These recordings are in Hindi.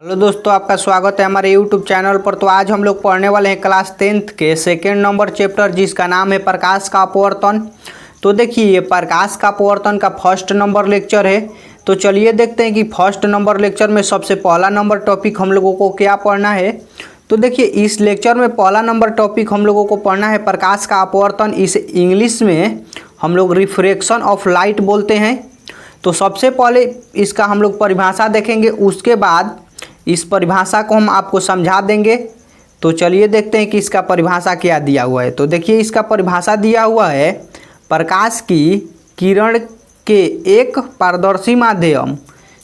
हेलो दोस्तों, आपका स्वागत है हमारे यूट्यूब चैनल पर। तो आज हम लोग पढ़ने वाले हैं क्लास 10th के सेकेंड नंबर चैप्टर, जिसका नाम है प्रकाश का अपवर्तन। तो देखिए, ये प्रकाश का अपवर्तन का फर्स्ट नंबर लेक्चर है। तो चलिए देखते हैं कि फर्स्ट नंबर लेक्चर में सबसे पहला नंबर टॉपिक हम लोगों को क्या पढ़ना है। तो देखिए, इस लेक्चर में पहला नंबर टॉपिक हम लोगों को पढ़ना है प्रकाश का अपवर्तन। इसे इंग्लिश में हम लोग रिफ्रैक्शन ऑफ लाइट बोलते हैं। तो सबसे पहले इसका हम लोग परिभाषा देखेंगे, उसके बाद इस परिभाषा को हम आपको समझा देंगे। तो चलिए देखते हैं कि इसका परिभाषा क्या दिया हुआ है। तो देखिए, इसका परिभाषा दिया हुआ है, प्रकाश की किरण के एक पारदर्शी माध्यम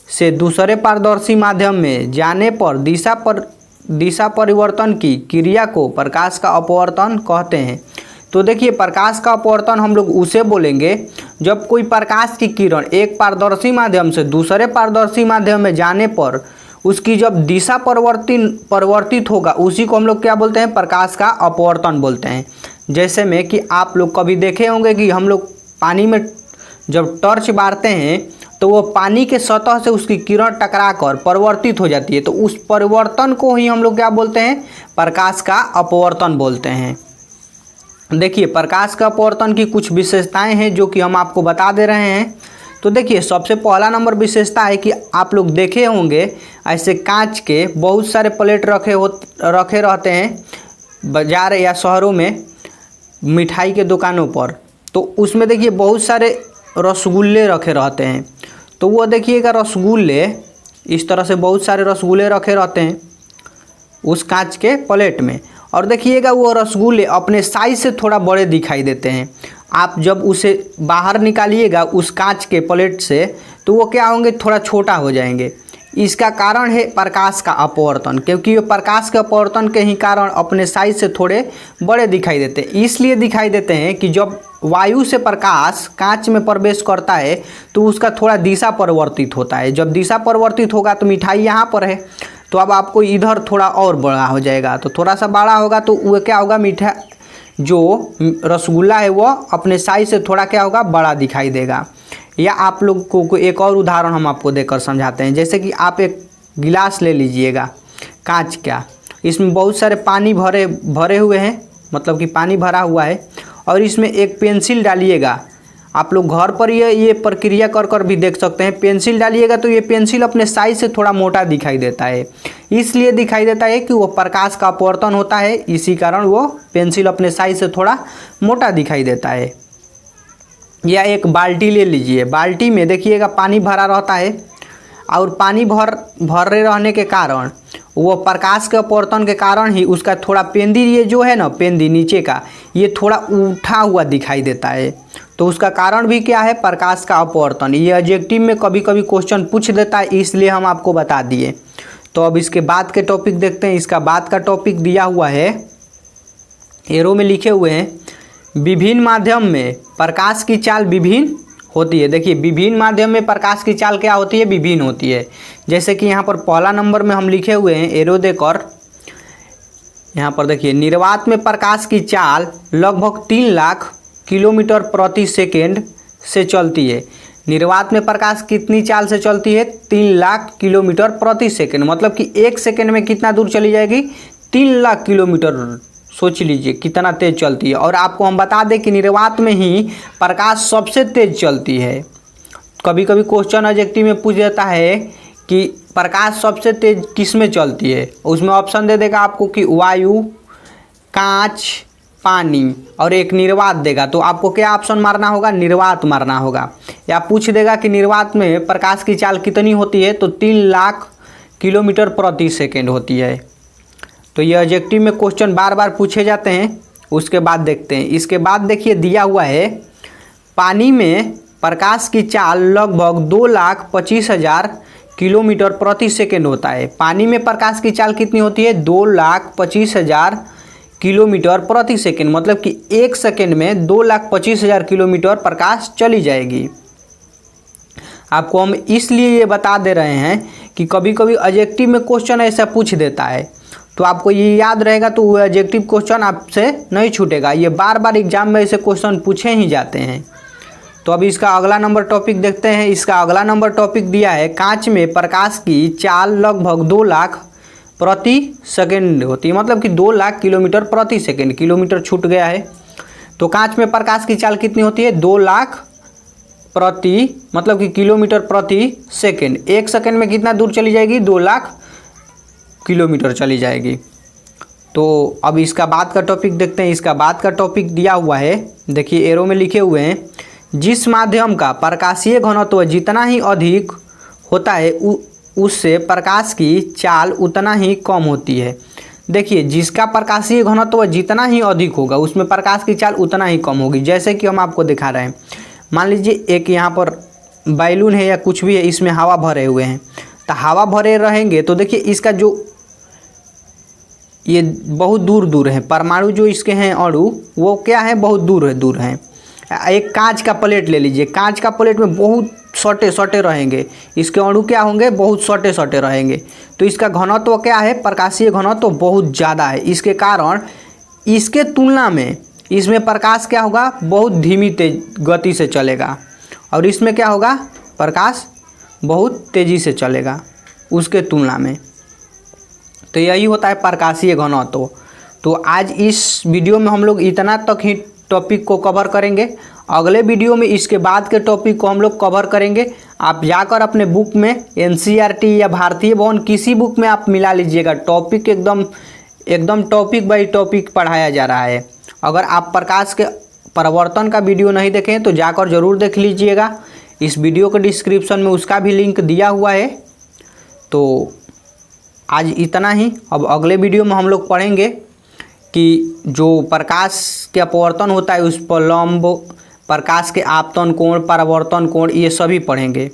से दूसरे पारदर्शी माध्यम में जाने पर दिशा परिवर्तन की क्रिया को प्रकाश का अपवर्तन कहते हैं। तो देखिए, प्रकाश का अपवर्तन हम लोग उसे बोलेंगे जब कोई प्रकाश की किरण एक पारदर्शी माध्यम से दूसरे पारदर्शी माध्यम में जाने पर उसकी जब दिशा परिवर्तित होगा, उसी को हम लोग क्या बोलते हैं, प्रकाश का अपवर्तन बोलते हैं। जैसे में कि आप लोग कभी देखे होंगे कि हम लोग पानी में जब टॉर्च बारते हैं तो वो पानी के सतह से उसकी किरण टकराकर परिवर्तित हो जाती है। तो उस परिवर्तन को ही हम लोग क्या बोलते हैं, प्रकाश का अपवर्तन बोलते हैं। देखिए, प्रकाश का अपवर्तन की कुछ विशेषताएं हैं जो कि हम आपको बता दे रहे हैं। तो देखिए, सबसे पहला नंबर विशेषता है कि आप लोग देखे होंगे ऐसे कांच के बहुत सारे प्लेट रखे रहते हैं बाजार या शहरों में, मिठाई के दुकानों पर। तो उसमें देखिए बहुत सारे रसगुल्ले रखे रहते हैं। तो वो देखिएगा, रसगुल्ले इस तरह से बहुत सारे रसगुल्ले रखे रहते हैं उस कांच के प्लेट में। और देखिएगा, वो रसगुल्ले अपने साइज से थोड़ा बड़े दिखाई देते हैं। आप जब उसे बाहर निकालिएगा उस कांच के प्लेट से, तो वो क्या होंगे, थोड़ा छोटा हो जाएंगे। इसका कारण है प्रकाश का अपवर्तन, क्योंकि ये प्रकाश के अपवर्तन के ही कारण अपने साइज से थोड़े बड़े दिखाई देते हैं। इसलिए दिखाई देते हैं कि जब वायु से प्रकाश कांच में प्रवेश करता है तो उसका थोड़ा दिशा परिवर्तित होता है। जब दिशा परिवर्तित होगा तो मिठाई यहाँ पर है, तो अब आपको इधर थोड़ा और बड़ा हो जाएगा। तो थोड़ा सा बड़ा होगा तो वो क्या होगा, मीठा जो रसगुल्ला है वो अपने साइज से थोड़ा क्या होगा, बड़ा दिखाई देगा। या आप लोग को एक और उदाहरण हम आपको देकर समझाते हैं। जैसे कि आप एक गिलास ले लीजिएगा कांच का, इसमें बहुत सारे पानी भरे हुए हैं, मतलब कि पानी भरा हुआ है, और इसमें एक पेंसिल डालिएगा। आप लोग घर पर ये प्रक्रिया कर भी देख सकते हैं। पेंसिल डालिएगा तो ये पेंसिल अपने साइज से थोड़ा मोटा दिखाई देता है। इसलिए दिखाई देता है कि वो प्रकाश का अपवर्तन होता है, इसी कारण वो पेंसिल अपने साइज से थोड़ा मोटा दिखाई देता है। या एक बाल्टी ले लीजिए, बाल्टी में देखिएगा पानी भरा रहता है, और पानी भरे रहने के कारण वो प्रकाश के अपवर्तन के कारण ही उसका थोड़ा पेंदी, ये जो है ना पेंदी नीचे का, ये थोड़ा उठा हुआ दिखाई देता है। तो उसका कारण भी क्या है, प्रकाश का अपवर्तन। ये ऑब्जेक्टिव में कभी कभी क्वेश्चन पूछ देता है, इसलिए हम आपको बता दिए। तो अब इसके बाद के टॉपिक देखते हैं। इसका बाद का टॉपिक दिया हुआ है, एरो में लिखे हुए हैं, विभिन्न माध्यम में प्रकाश की चाल विभिन्न होती है। देखिए, विभिन्न माध्यम में प्रकाश की चाल क्या होती है, विभिन्न होती है। जैसे कि यहाँ पर पहला नंबर में हम लिखे हुए हैं एरो देकर, यहाँ पर देखिए, निर्वात में प्रकाश की चाल लगभग 3 लाख किलोमीटर प्रति सेकेंड से चलती है। निर्वात में प्रकाश कितनी चाल से चलती है, 3 लाख किलोमीटर प्रति सेकेंड। मतलब कि 1 सेकेंड में कितना दूर चली जाएगी, 3 लाख किलोमीटर। सोच लीजिए कितना तेज चलती है। और आपको हम बता दें कि निर्वात में ही प्रकाश सबसे तेज चलती है। कभी कभी क्वेश्चन ऑब्जेक्टिव में पूछ देता है कि प्रकाश सबसे तेज किस में चलती है, उसमें ऑप्शन दे देगा आपको कि वायु, कांच, पानी और एक निर्वात देगा। तो आपको क्या ऑप्शन मारना होगा, निर्वात मारना होगा। या पूछ देगा कि निर्वात में प्रकाश की चाल कितनी होती है, तो 3 लाख किलोमीटर प्रति सेकेंड होती है। तो ये ऑब्जेक्टिव में क्वेश्चन बार बार पूछे जाते हैं। उसके बाद देखते हैं, इसके बाद देखिए दिया हुआ है, पानी में प्रकाश की चाल लगभग 2,25,000 किलोमीटर प्रति सेकेंड होता है। पानी में प्रकाश की चाल कितनी होती है, 2,25,000 किलोमीटर प्रति सेकेंड। मतलब कि 1 सेकेंड में 2,25,000 किलोमीटर प्रकाश चली जाएगी। आपको हम इसलिए ये बता दे रहे हैं कि कभी कभी ऑब्जेक्टिव में क्वेश्चन ऐसा पूछ देता है, तो आपको ये याद रहेगा, तो वो ऑब्जेक्टिव क्वेश्चन आपसे नहीं छूटेगा। ये बार बार एग्जाम में ऐसे क्वेश्चन पूछे ही जाते हैं। तो अब इसका अगला नंबर टॉपिक देखते हैं। इसका अगला नंबर टॉपिक दिया है, कांच में प्रकाश की चाल लगभग 2 लाख प्रति सेकंड होती है, मतलब कि 2 लाख किलोमीटर प्रति सेकंड। किलोमीटर छूट गया है। तो कांच में प्रकाश की चाल कितनी होती है? 2 लाख प्रति, मतलब कि किलोमीटर प्रति सेकंड। 1 सेकंड में कितना दूर चली जाएगी? 2 लाख किलोमीटर चली जाएगी। तो अब इसका बाद का टॉपिक देखते हैं। इसका बाद का टॉपिक दिया हुआ है, देखिए एरो में लिखे हुए हैं, जिस माध्यम का प्रकाशीय घनत्व जितना ही अधिक होता है उससे प्रकाश की चाल उतना ही कम होती है। देखिए, जिसका प्रकाशीय घनत्व जितना ही अधिक होगा उसमें प्रकाश की चाल उतना ही कम होगी। जैसे कि हम आपको दिखा रहे हैं, मान लीजिए एक यहाँ पर बैलून है या कुछ भी है, इसमें हवा भरे हुए हैं, तो हवा भरे रहेंगे तो देखिए इसका जो ये बहुत दूर दूर है, परमाणु जो इसके हैं अणु, वो क्या है? बहुत दूर हैं। एक कांच का प्लेट ले लीजिए, कांच का प्लेट में बहुत छोटे रहेंगे, इसके अणु क्या होंगे? बहुत छोटे रहेंगे। तो इसका घनत्व क्या है? प्रकाशीय घनत्व बहुत ज़्यादा है। इसके कारण इसके तुलना में इसमें प्रकाश क्या होगा? बहुत धीमी गति से चलेगा, और इसमें क्या होगा? प्रकाश बहुत तेज़ी से चलेगा उसके तुलना में। तो यही होता है प्रकाशीय घनत्व। तो आज इस वीडियो में हम लोग इतना तक ही टॉपिक को कवर करेंगे। अगले वीडियो में इसके बाद के टॉपिक को हम लोग कवर करेंगे। आप जाकर अपने बुक में NCERT या भारतीय भवन किसी बुक में आप मिला लीजिएगा। टॉपिक एकदम टॉपिक बाई टॉपिक पढ़ाया जा रहा है। अगर आप प्रकाश के परिवर्तन का वीडियो नहीं देखें तो जाकर ज़रूर देख लीजिएगा। इस वीडियो के डिस्क्रिप्शन में उसका भी लिंक दिया हुआ है। तो आज इतना ही। अब अगले वीडियो में हम लोग पढ़ेंगे कि जो प्रकाश के अपवर्तन होता है उस पर लंब, प्रकाश के आपतन कोण, परावर्तन कोण, ये सभी पढ़ेंगे।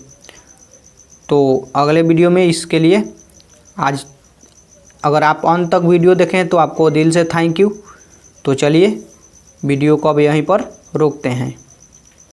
तो अगले वीडियो में इसके लिए आज अगर आप अंत तक वीडियो देखें तो आपको दिल से थैंक यू। तो चलिए वीडियो को अब यहीं पर रोकते हैं।